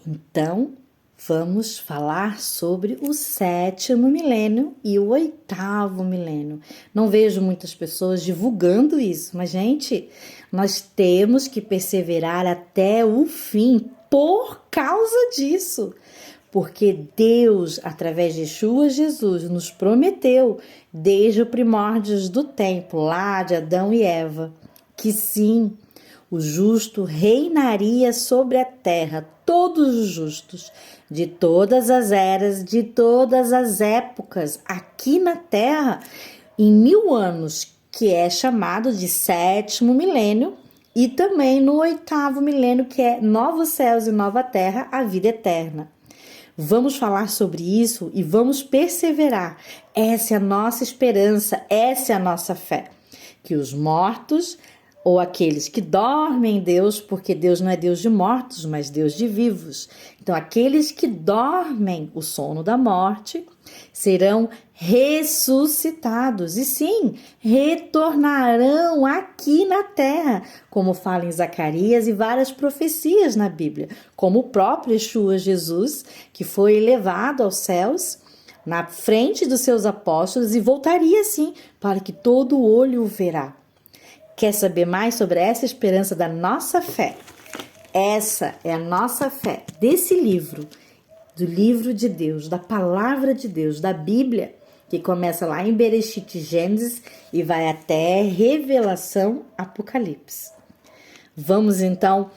Então, vamos falar sobre o 7º milênio e o 8º milênio. Não vejo muitas pessoas divulgando isso, mas, gente, nós temos que perseverar até o fim por causa disso. Porque Deus, através de Yeshua Jesus, nos prometeu, desde o primórdios do tempo, lá de Adão e Eva, que sim, o justo reinaria sobre a terra, todos os justos, de todas as eras, de todas as épocas, aqui na terra, em 1000 anos, que é chamado de 7º milênio, e também no 8º milênio, que é novos céus e nova terra, a vida eterna. Vamos falar sobre isso e vamos perseverar. Essa é a nossa esperança, essa é a nossa fé. Que os mortos, ou aqueles que dormem em Deus, porque Deus não é Deus de mortos, mas Deus de vivos. Então, aqueles que dormem o sono da morte serão ressuscitados e sim, retornarão aqui na terra, como fala em Zacarias e várias profecias na Bíblia, como o próprio Yeshua Jesus, que foi elevado aos céus na frente dos seus apóstolos e voltaria sim, para que todo olho o verá. Quer saber mais sobre essa esperança da nossa fé? Essa é a nossa fé desse livro, do livro de Deus, da palavra de Deus, da Bíblia, que começa lá em Bereshit, Gênesis, e vai até Revelação, Apocalipse. Vamos então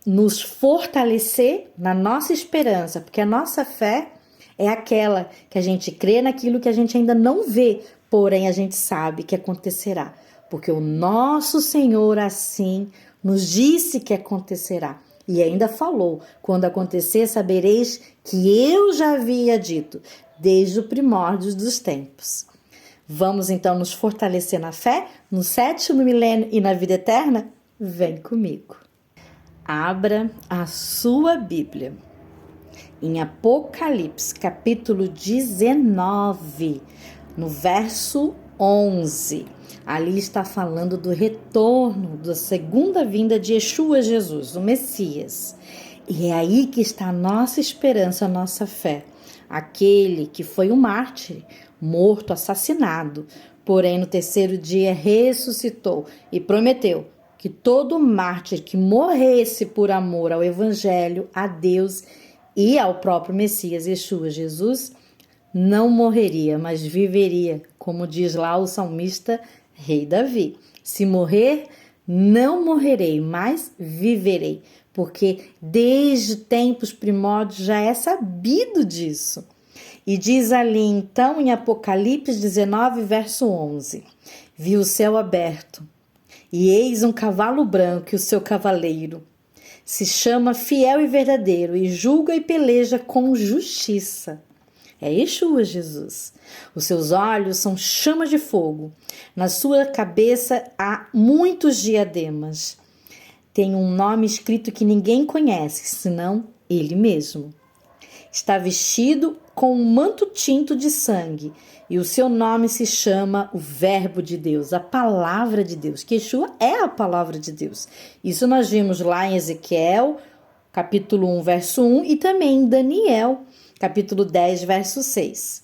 nos fortalecer na nossa esperança, porque a nossa fé é aquela que a gente crê naquilo que a gente ainda não vê, porém a gente sabe que acontecerá, porque o nosso Senhor assim nos disse que acontecerá. E ainda falou, quando acontecer, sabereis que eu já havia dito, desde o primórdio dos tempos. Vamos então nos fortalecer na fé, no 7º milênio e na vida eterna? Vem comigo. Abra a sua Bíblia em Apocalipse, capítulo 19, no verso 11. Ali está falando do retorno, da segunda vinda de Yeshua Jesus, o Messias. E é aí que está a nossa esperança, a nossa fé. Aquele que foi um mártir, morto, assassinado, porém no 3º dia ressuscitou e prometeu que todo mártir que morresse por amor ao Evangelho, a Deus e ao próprio Messias, Yeshua Jesus, não morreria, mas viveria, como diz lá o salmista Rei Davi. Se morrer, não morrerei, mas viverei, porque desde tempos primórdios já é sabido disso. E diz ali então em Apocalipse 19, verso 11, vi o céu aberto, e eis um cavalo branco e o seu cavaleiro. Se chama Fiel e Verdadeiro e julga e peleja com justiça. É Yeshua Jesus. Os seus olhos são chamas de fogo. Na sua cabeça há muitos diademas. Tem um nome escrito que ninguém conhece, senão ele mesmo. Está vestido com um manto tinto de sangue, e o seu nome se chama o Verbo de Deus, a Palavra de Deus, que Yeshua é a Palavra de Deus. Isso nós vimos lá em Ezequiel, capítulo 1, verso 1, e também em Daniel, capítulo 10, verso 6.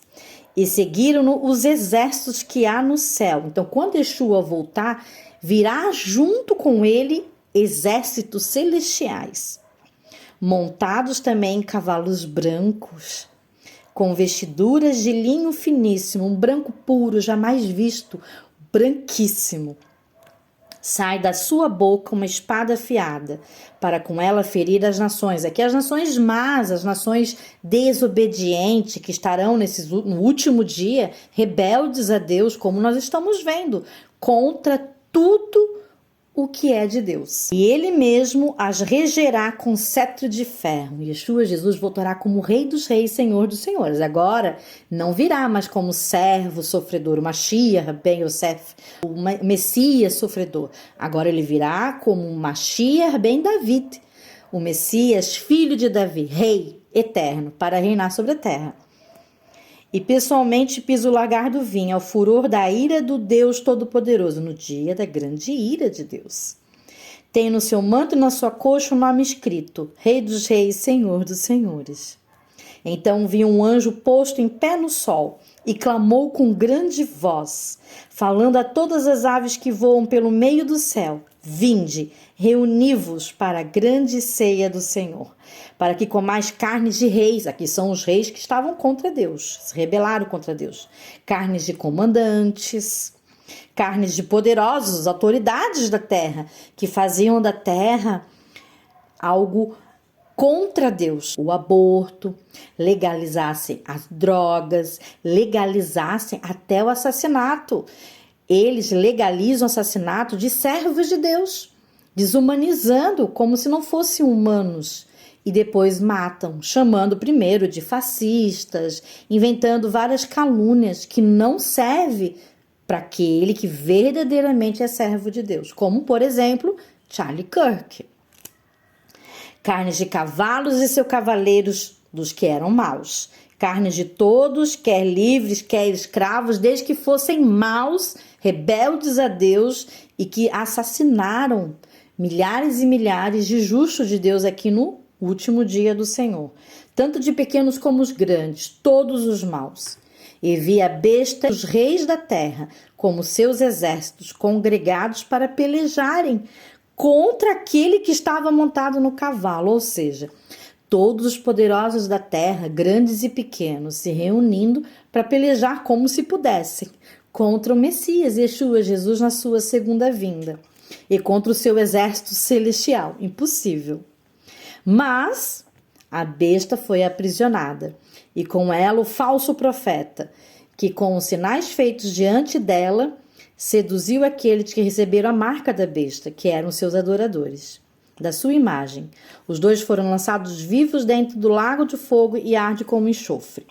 E seguiram-no os exércitos que há no céu. Então, quando Yeshua voltar, virá junto com ele exércitos celestiais, montados também em cavalos brancos, com vestiduras de linho finíssimo, um branco puro, jamais visto, branquíssimo. Sai da sua boca uma espada afiada, para com ela ferir as nações. Aqui as nações más, as nações desobedientes, que estarão no último dia, rebeldes a Deus, como nós estamos vendo, contra tudo o que é de Deus. E ele mesmo as regerá com cetro de ferro. Yeshua Jesus voltará como Rei dos Reis, Senhor dos Senhores. Agora não virá mais como servo sofredor, o Mashiach ben Yosef, o Messias sofredor. Agora ele virá como Mashiach ben David, o Messias, filho de Davi, rei eterno, para reinar sobre a terra. E pessoalmente pisa o lagar do vinho ao furor da ira do Deus Todo-Poderoso, no dia da grande ira de Deus. Tem no seu manto e na sua coxa o nome escrito: Rei dos Reis, Senhor dos Senhores. Então vi um anjo posto em pé no sol e clamou com grande voz, falando a todas as aves que voam pelo meio do céu: Vinde, reuni-vos para a grande ceia do Senhor, para que comais carnes de reis. Aqui são os reis que estavam contra Deus, se rebelaram contra Deus. Carnes de comandantes, carnes de poderosos, autoridades da terra, que faziam da terra algo contra Deus. O aborto, legalizassem as drogas, legalizassem até o assassinato. Eles legalizam o assassinato de servos de Deus, desumanizando como se não fossem humanos. E depois matam, chamando primeiro de fascistas, inventando várias calúnias que não servem para aquele que verdadeiramente é servo de Deus, como, por exemplo, Charlie Kirk. Carnes de cavalos e seus cavaleiros dos que eram maus. Carnes de todos, quer livres, quer escravos, desde que fossem maus, rebeldes a Deus e que assassinaram milhares e milhares de justos de Deus aqui no último dia do Senhor. Tanto de pequenos como os grandes, todos os maus. E vi a besta, os reis da terra, como seus exércitos, congregados para pelejarem contra aquele que estava montado no cavalo, ou seja, todos os poderosos da terra, grandes e pequenos, se reunindo para pelejar como se pudessem, contra o Messias, Yeshua, Jesus, na sua segunda vinda, e contra o seu exército celestial. Impossível. Mas a besta foi aprisionada, e com ela o falso profeta, que com os sinais feitos diante dela, seduziu aqueles que receberam a marca da besta, que eram seus adoradores, da sua imagem. Os dois foram lançados vivos dentro do lago de fogo e arde como enxofre.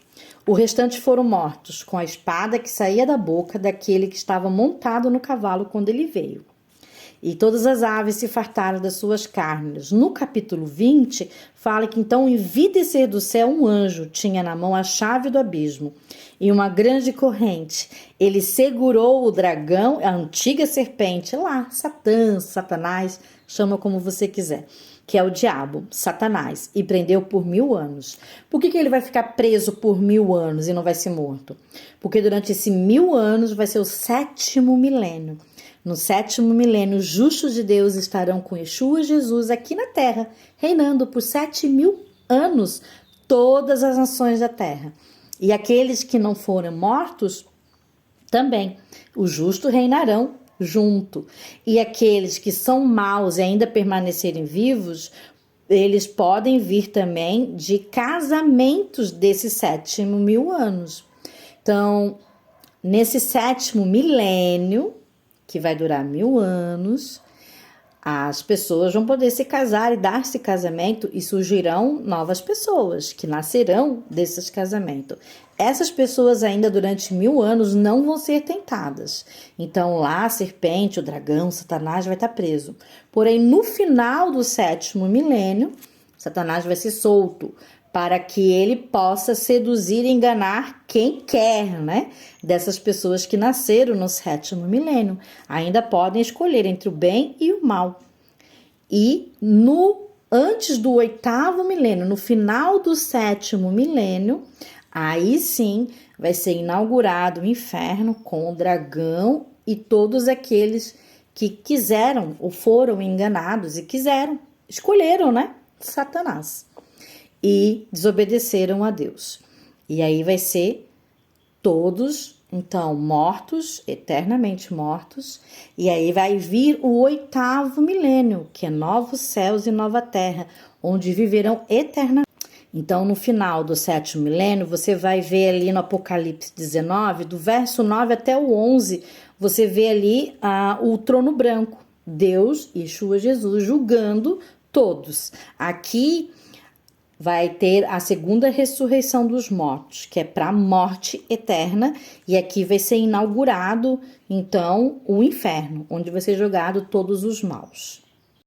O restante foram mortos, com a espada que saía da boca daquele que estava montado no cavalo quando ele veio. E todas as aves se fartaram das suas carnes. No capítulo 20, fala que então, em vi descer do céu, um anjo tinha na mão a chave do abismo e uma grande corrente. Ele segurou o dragão, a antiga serpente, lá, Satã, Satanás, chama como você quiser, que é o diabo, Satanás, e prendeu por 1000 anos. Por que ele vai ficar preso por 1000 anos e não vai ser morto? Porque durante esse 1000 anos vai ser o 7º milênio. No 7º milênio, os justos de Deus estarão com Yeshua Jesus aqui na terra, reinando por 7000 anos todas as nações da terra. E aqueles que não foram mortos, também, os justos reinarão junto. E aqueles que são maus e ainda permanecerem vivos, eles podem vir também de casamentos desses 7000 anos. Então, nesse 7º milênio, que vai durar 1000 anos, as pessoas vão poder se casar e dar-se casamento e surgirão novas pessoas que nascerão desses casamentos. Essas pessoas ainda durante 1000 anos não vão ser tentadas. Então lá a serpente, o dragão, Satanás vai estar preso. Porém, no final do 7º milênio, Satanás vai ser solto para que ele possa seduzir e enganar quem quer, né? Dessas pessoas que nasceram no 7º milênio. Ainda podem escolher entre o bem e o mal. E antes do 8º milênio, no final do 7º milênio, aí sim vai ser inaugurado o inferno com o dragão e todos aqueles que quiseram ou foram enganados e escolheram, né? Satanás. E desobedeceram a Deus. E aí vai ser todos, então, mortos, eternamente mortos. E aí vai vir o 8º milênio, que é novos céus e nova terra, onde viverão eternamente. Então, no final do 7º milênio, você vai ver ali no Apocalipse 19, do verso 9 até o 11, você vê ali o trono branco, Deus, Yeshua Jesus, julgando todos. Aqui vai ter a segunda ressurreição dos mortos, que é para a morte eterna, e aqui vai ser inaugurado, então, o inferno, onde vai ser jogado todos os maus.